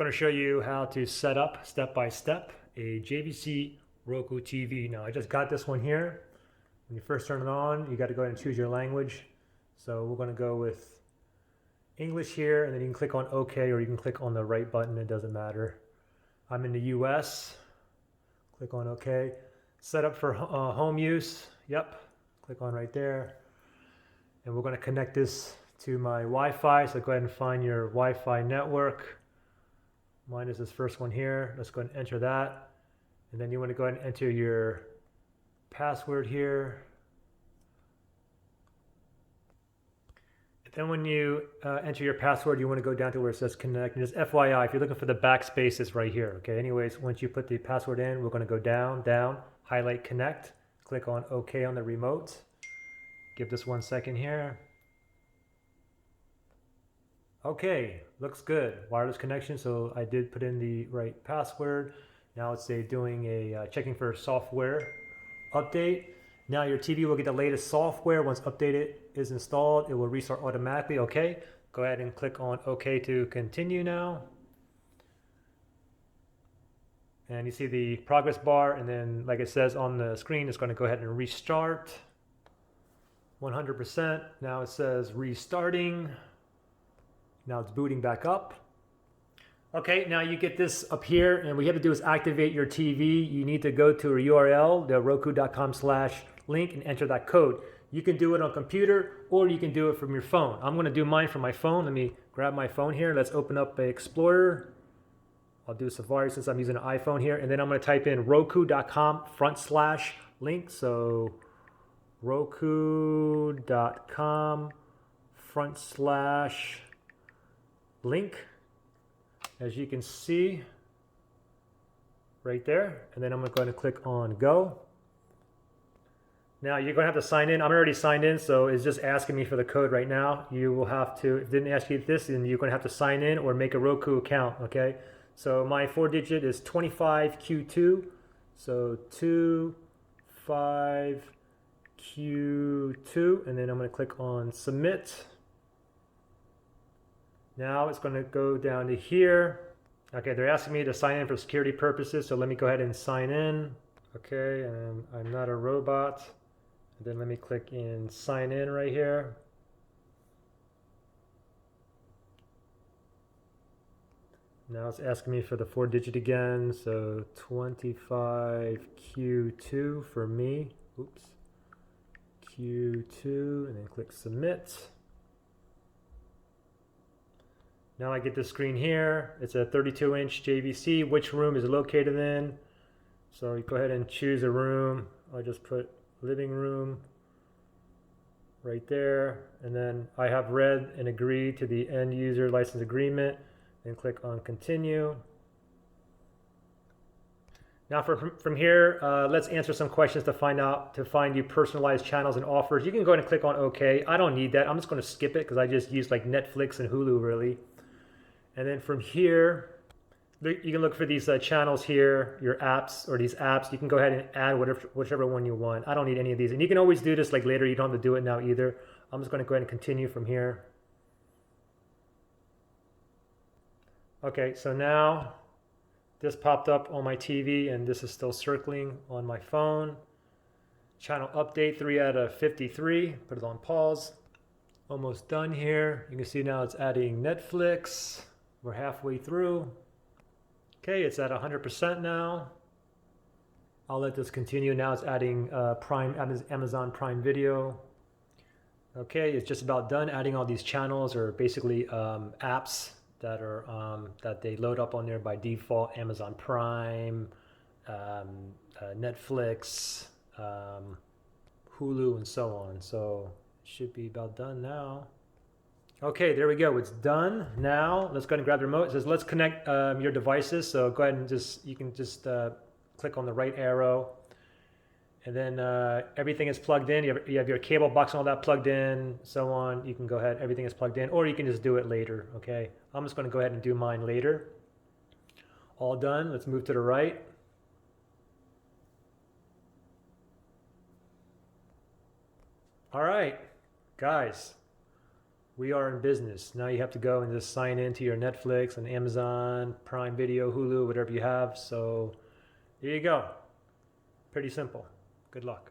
going to show you how to set up step by step a JVC Roku TV. Now I just got this one here. When you first turn it on, you got to go ahead and choose your language. So we're going to go with English here, and then you can click on OK, or you can click on the right button. It doesn't matter. I'm in the US. Click on OK. Set up for home use. Yep. Click on right there. And we're going to connect this to my Wi-Fi. So go ahead and find your Wi-Fi network. Mine is this first one here. Let's go ahead and enter that. And then you want to go ahead and enter your password here. And then when you enter your password, you want to go down to where it says connect. And just FYI, if you're looking for the backspace, it's right here. Okay. Anyways, once you put the password in, we're going to go down, highlight connect, click on OK on the remote. Give this 1 second here. Okay, looks good. Wireless connection, so I did put in the right password. Now it's doing a checking for software update. Now your TV will get the latest software. Once updated is installed, it will restart automatically. Okay, go ahead and click on OK to continue now. And you see the progress bar, and then like it says on the screen, it's going to go ahead and restart 100%. Now it says restarting. Now it's booting back up. Okay, now you get this up here, and what you have to do is activate your TV. You need to go to a URL, the roku.com/link, and enter that code. You can do it on computer, or you can do it from your phone. I'm going to do mine from my phone. Let me grab my phone here. Let's open up an Explorer. I'll do Safari since I'm using an iPhone here, and then I'm going to type in roku.com/link. So roku.com/link, as you can see right there. And then I'm going to click on go. Now you're going to have to sign in. I'm already signed in, so it's just asking me for the code right now. You will have to, if it didn't ask you this, then you're going to have to sign in or make a Roku account. Okay, so my 4-digit is 25Q2, so 25Q2, and then I'm going to click on submit. Now it's going to go down to here. Okay, they're asking me to sign in for security purposes, so let me go ahead and sign in. Okay, and I'm not a robot. And then let me click in sign in right here. Now it's asking me for the 4-digit again, so 25Q2 for me. Oops. Q2, and then click submit. Now I get this screen here. It's a 32-inch JVC. Which room is it located in? So you go ahead and choose a room. I'll just put living room right there. And then I have read and agreed to the end user license agreement. Then click on continue. Now from here, let's answer some questions to find you personalized channels and offers. You can go ahead and click on OK. I don't need that. I'm just going to skip it because I just use like Netflix and Hulu really. And then from here, you can look for these channels here, your apps, or these apps. You can go ahead and add whichever one you want. I don't need any of these. And you can always do this like later. You don't have to do it now either. I'm just going to go ahead and continue from here. Okay, so now this popped up on my TV, and this is still circling on my phone. Channel update 3 out of 53. Put it on pause. Almost done here. You can see now it's adding Netflix. We're halfway through. Okay, it's at 100% now. I'll let this continue. Now it's adding Amazon Prime Video. Okay, it's just about done. Adding all these channels, or basically apps that are that they load up on there by default. Amazon Prime, Netflix, Hulu, and so on. So it should be about done now. Okay, there we go. It's done. Now let's go ahead and grab the remote. It says let's connect your devices. So go ahead and you can just click on the right arrow, and then everything is plugged in. You have your cable box and all that plugged in, so on. You can go ahead. Everything is plugged in, or you can just do it later. Okay, I'm just going to go ahead and do mine later. All done. Let's move to the right. All right, guys. 100% We are in business. Now you have to go and just sign into your Netflix and Amazon, Prime Video, Hulu, whatever you have. So there you go. Pretty simple. Good luck.